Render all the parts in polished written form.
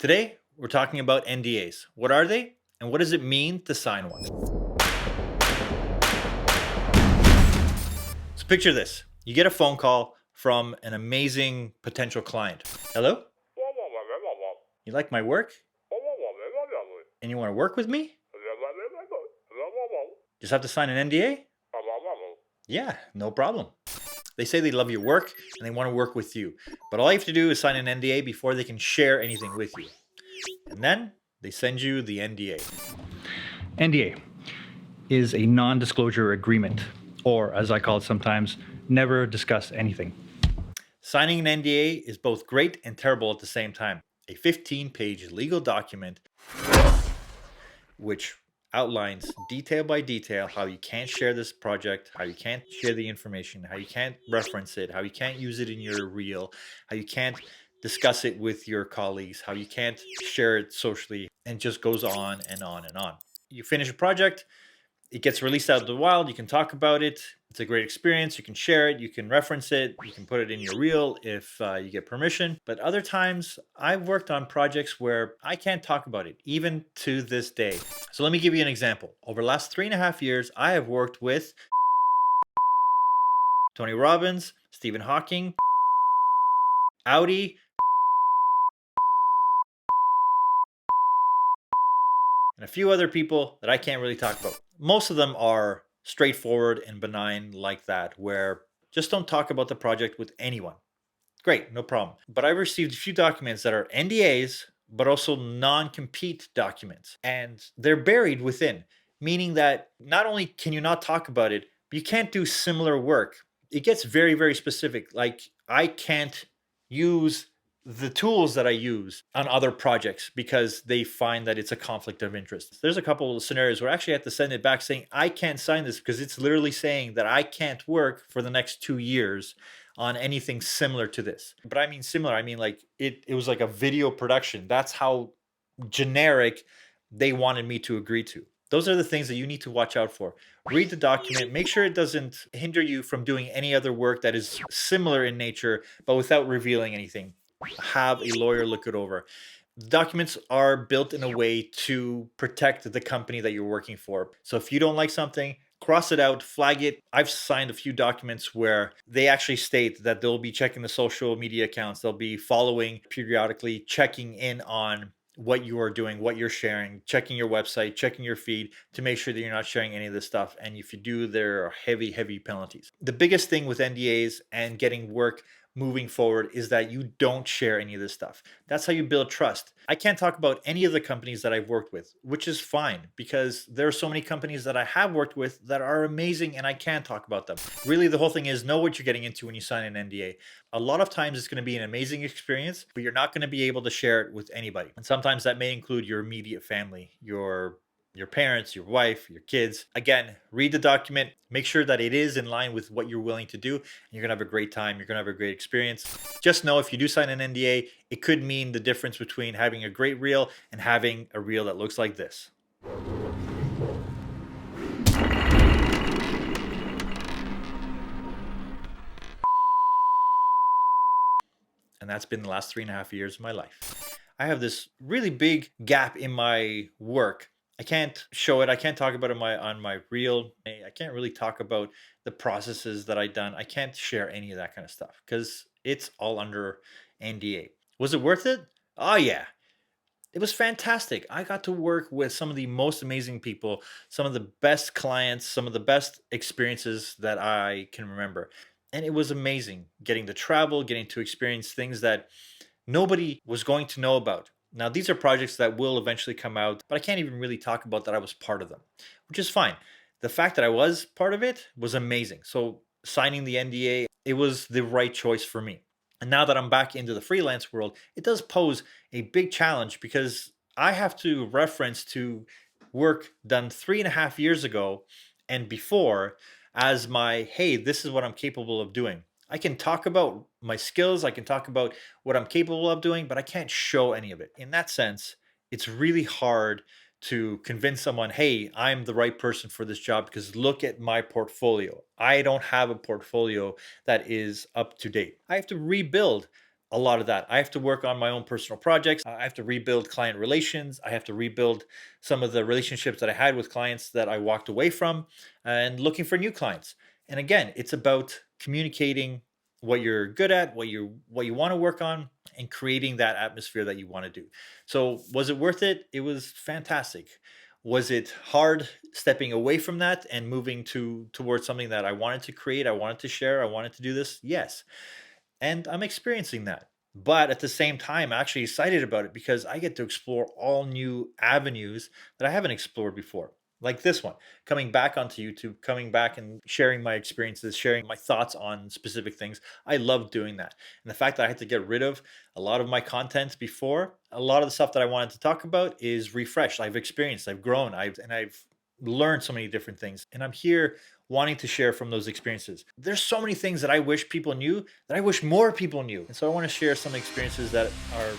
Today, we're talking about NDAs. What are they, and what does it mean to sign one? So, picture this: you get a phone call from an amazing potential client. Hello? You like my work? And you want to work with me? Just have to sign an NDA? Yeah, no problem. They say they love your work and they want to work with you. But all you have to do is sign an NDA before they can share anything with you. And then they send you the NDA. NDA is a non-disclosure agreement, or as I call it sometimes, never discuss anything. Signing an NDA is both great and terrible at the same time. A 15-page legal document which outlines detail by detail how you can't share this project, how you can't share the information, how you can't reference it, how you can't use it in your reel, how you can't discuss it with your colleagues, how you can't share it socially, and just goes on and on and on. You finish a project, it gets released out of the wild. You can talk about it. It's a great experience. You can share it. You can reference it. You can put it in your reel if you get permission. But other times, I've worked on projects where I can't talk about it, even to this day. So let me give you an example. Over the last 3.5 years, I have worked with Tony Robbins, Stephen Hawking, Audi, and a few other people that I can't really talk about. Most of them are straightforward and benign like that, where just don't talk about the project with anyone. Great, no problem. But I've received a few documents that are NDAs, but also non-compete documents. And they're buried within, meaning that not only can you not talk about it, but you can't do similar work. It gets very, very specific. Like I can't use the tools that I use on other projects because they find that it's a conflict of interest. There's a couple of scenarios where I actually have to send it back saying, I can't sign this because it's literally saying that I can't work for the next 2 years on anything similar to this. But I mean similar, I mean like it was like a video production. That's how generic they wanted me to agree to. Those are the things that you need to watch out for. Read the document, make sure it doesn't hinder you from doing any other work that is similar in nature, but without revealing anything. Have a lawyer look it over. The documents are built in a way to protect the company that you're working for. So if you don't like something, cross it out, flag it. I've signed a few documents where they actually state that they'll be checking the social media accounts, they'll be following periodically, checking in on what you are doing, what you're sharing, checking your website, checking your feed to make sure that you're not sharing any of this stuff. And if you do, there are heavy, heavy penalties. The biggest thing with NDAs and getting work moving forward is that you don't share any of this stuff. That's how you build trust. I can't talk about any of the companies that I've worked with, which is fine because there are so many companies that I have worked with that are amazing and I can talk about them. Really, the whole thing is know what you're getting into when you sign an NDA. A lot of times it's going to be an amazing experience, but you're not going to be able to share it with anybody. And sometimes that may include your immediate family, your parents, your wife, your kids. Again, read the document, make sure that it is in line with what you're willing to do, and you're gonna have a great time. You're gonna have a great experience. Just know if you do sign an NDA, it could mean the difference between having a great reel and having a reel that looks like this. And that's been the last 3.5 years of my life. I have this really big gap in my work. I can't show it. I can't talk about it on my reel. I can't really talk about the processes that I've done. I can't share any of that kind of stuff because it's all under NDA. Was it worth it? Oh yeah. It was fantastic. I got to work with some of the most amazing people, some of the best clients, some of the best experiences that I can remember. And it was amazing getting to travel, getting to experience things that nobody was going to know about. Now, these are projects that will eventually come out, but I can't even really talk about that I was part of them, which is fine. The fact that I was part of it was amazing. So, signing the NDA, it was the right choice for me. And now that I'm back into the freelance world, it does pose a big challenge because I have to reference to work done 3.5 years ago and before as my, hey, this is what I'm capable of doing. I can talk about my skills, I can talk about what I'm capable of doing, but I can't show any of it. In that sense, it's really hard to convince someone, hey, I'm the right person for this job because look at my portfolio. I don't have a portfolio that is up to date. I have to rebuild a lot of that. I have to work on my own personal projects. I have to rebuild client relations. I have to rebuild some of the relationships that I had with clients that I walked away from and looking for new clients. And again, it's about communicating what you're good at, what you want to work on, and creating that atmosphere that you want to do. So, was it worth it? It was fantastic. Was it hard stepping away from that and moving towards something that I wanted to create, I wanted to share, I wanted to do this? Yes. And I'm experiencing that. But at the same time, I'm actually excited about it because I get to explore all new avenues that I haven't explored before. Like this one, coming back onto YouTube, coming back and sharing my experiences, sharing my thoughts on specific things. I love doing that. And the fact that I had to get rid of a lot of my content before, a lot of the stuff that I wanted to talk about is refreshed. I've experienced, I've grown, I've learned so many different things. And I'm here wanting to share from those experiences. There's so many things that I wish people knew that I wish more people knew. And so I want to share some experiences that are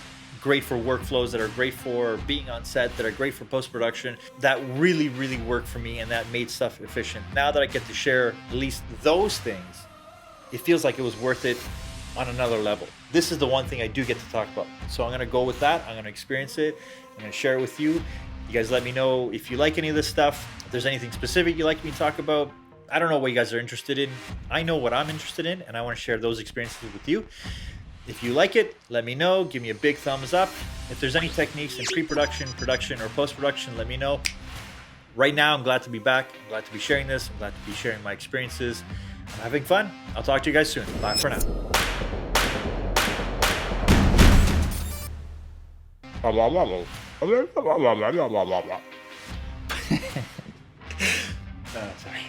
great for workflows, that are great for being on set, that are great for post-production, that really, really work for me and that made stuff efficient. Now that I get to share at least those things, it feels like it was worth it on another level. This is the one thing I do get to talk about. So I'm going to go with that. I'm going to experience it. I'm going to share it with you. You guys let me know if you like any of this stuff. If there's anything specific you'd like me to talk about. I don't know what you guys are interested in. I know what I'm interested in, and I want to share those experiences with you. If you like it, let me know. Give me a big thumbs up. If there's any techniques in pre-production, production, or post-production, let me know. Right now, I'm glad to be back. I'm glad to be sharing this. I'm glad to be sharing my experiences. I'm having fun. I'll talk to you guys soon. Bye for now. Sorry.